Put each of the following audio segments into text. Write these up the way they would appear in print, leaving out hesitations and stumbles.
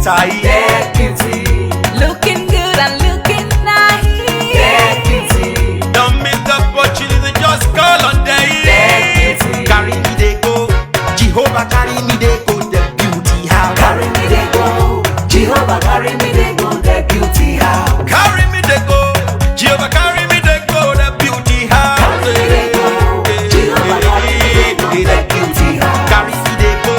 tight. That beauty, looking good and looking nice. That beauty, Don't miss the opportunity, just call on day. that beauty, Carry me they go, Jehovah carry me they go, the beauty house. carry me they go. Jehovah carry me they go. That beauty house. Carry me they go, Jehovah carry me they go, the beauty house. Carry me they go. Jehovah carry me they go. That beauty house. Carry me they go,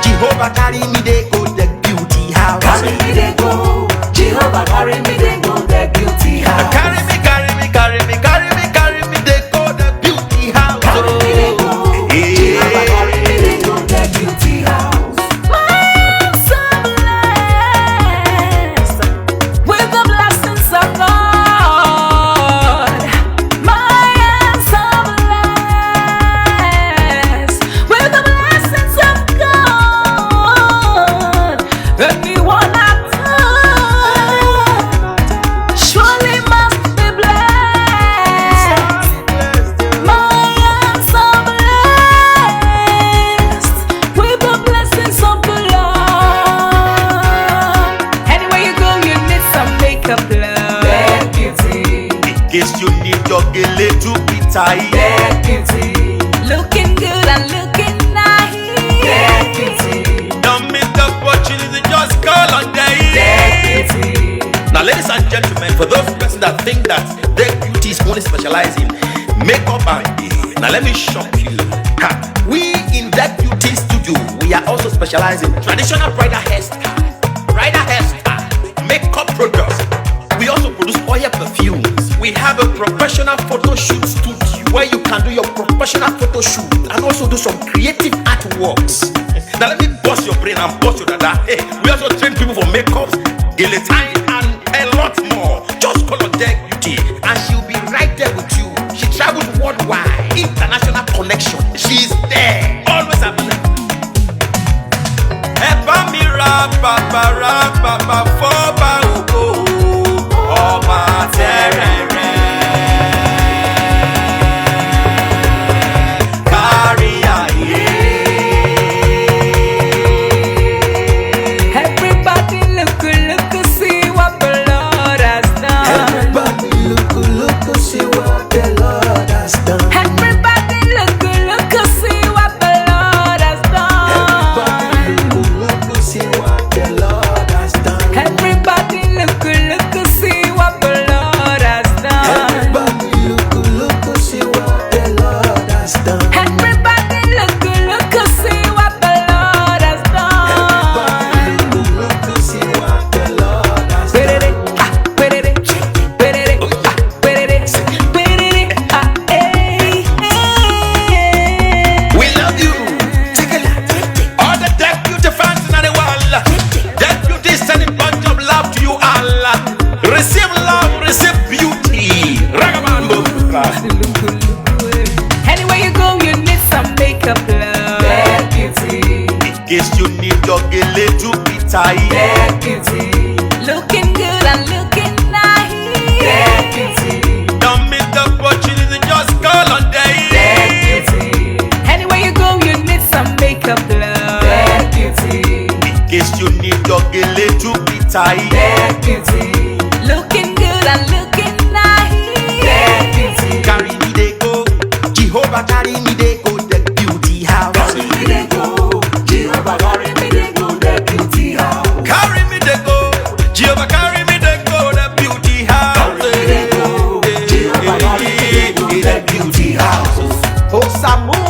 Jehovah carry me they go, the beauty house. Carry me they go. Jehovah carry me they go. That beauty house. Carry me, carry me, carry me, carry me, carry me they go, the beauty house. Carry me they go. Jehovah carry me they go. That beauty house. My hands are blessed with the blessings of God. My hands are blessed with the blessings of God. Anyone I touch surely must be blessed. My hands are blessed with the blessings of the Lord. Anywhere you go, you need some makeup, love. That beauty, In case you need your gele to be tight. that beauty, looking good and looking nice. That beauty, Don't miss the opportunity, just call on day. that beauty, Now, ladies and gentlemen, for those persons that think that their beauty is only specialized in makeup and hair, now let me shock you. Ha. We in that beauty studio, we are also specialized in traditional bridal hairstyle, makeup products. We also produce oil perfumes. We have a professional photo shoot studio where you can do your professional photo shoot and also do some creative artworks. Now let me bust your brain and bust your dada. Hey, we also train people for makeups, gele time, and a lot more. Just call on Deck Beauty and she'll be right there with you. She travels worldwide, international connection. She's there, always available. Ever me rap, for Ọba Terere. Kárí ayé. everybody look, see what the Lord has done. Everybody look, see what the Lord has done. Everybody look, see what the Lord has done. Everybody look, see what the Lord has done. Everybody look, see what the Lord has done. Everybody look, see what the Lord has done. Everybody look, see what the Lord has done. Everybody look, see what the Lord has done. We love you. All the Deck Beauty fans in the world. Deck Beauty is sending bunch of love to you all. Receive love, receive beauty. Ragamambo. Anywhere you go, you need some makeup, love. That beauty, In case you need your gele to be tight. that beauty, looking good and looking nice. That beauty, Don't miss the opportunity, just call on day. that beauty. Anywhere you go, you need some makeup, love. That beauty, In case you need your gele to be tight. that beauty, looking good and looking nice. That beauty, Carry me they go, Jehovah carry me they go, the beauty house. carry me they go. Jehovah carry me they go. That beauty house. Carry me they go, Jehovah carry me they go, the beauty house. Carry me they go, Jehovah carry me they go. That beauty house. Oh, Samuel.